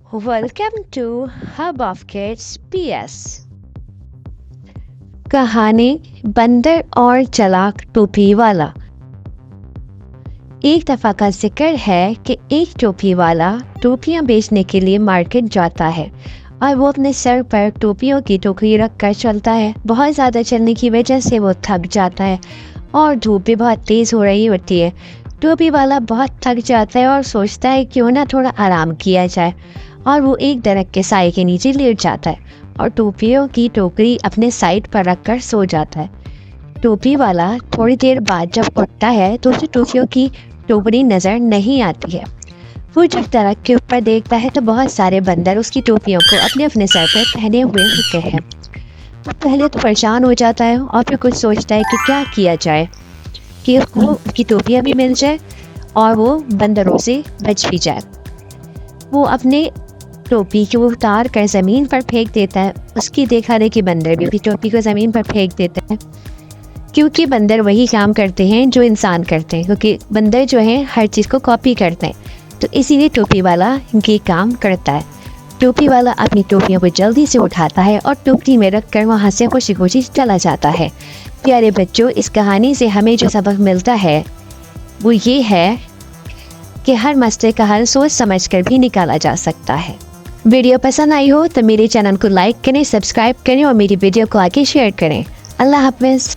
Welcome to hub of kids PS. कहानी बंदर और चालाक टोपी वाला। एक दफ़ा का जिक्र है कि एक टोपी वाला टोपियां बेचने के लिए मार्केट जाता है और वो अपने सर पर टोपियों की टोकरी रख कर चलता है। बहुत ज़्यादा चलने की वजह से वो थक जाता है और धूप भी बहुत तेज़ हो रही होती है। टोपी वाला बहुत थक जाता है और सोचता है क्यों ना थोड़ा आराम किया जाए, और वो एक दरख्त के साए के नीचे लेट जाता है और टोपियों की टोकरी अपने साइड पर रखकर सो जाता है। टोपी वाला थोड़ी देर बाद जब उठता है तो उसे टोपियों की टोकरी नज़र नहीं आती है। वो जब दरख्त के ऊपर देखता है तो बहुत सारे बंदर उसकी टोपियों को अपने अपने सर पर पहने हुए होते हैं। वो पहले तो परेशान हो जाता है और फिर कुछ सोचता है कि क्या किया जाए कि उसको उसकी टोपियाँ भी मिल जाए और वो बंदरों से बच भी जाए। वो अपने टोपी को उतार कर ज़मीन पर फेंक देता है। उसकी देखा देखी बंदर भी अपनी टोपी को ज़मीन पर फेंक देते हैं, क्योंकि बंदर वही काम करते हैं जो इंसान करते हैं, क्योंकि बंदर जो हैं हर चीज़ को कॉपी करते हैं, तो इसीलिए टोपी वाला ये काम करता है। टोपी वाला अपनी टोपियों को जल्दी से उठाता है और टोकरी में रख कर वहाँ से खुशी खुशी चला जाता है। प्यारे बच्चों, इस कहानी से हमें जो सबक मिलता है वो ये है कि हर मसले का हल सोच समझ कर भी निकाला जा सकता है। वीडियो पसंद आई हो तो मेरे चैनल को लाइक करें, सब्सक्राइब करें और मेरी वीडियो को आगे शेयर करें। अल्लाह हाफ़िज़।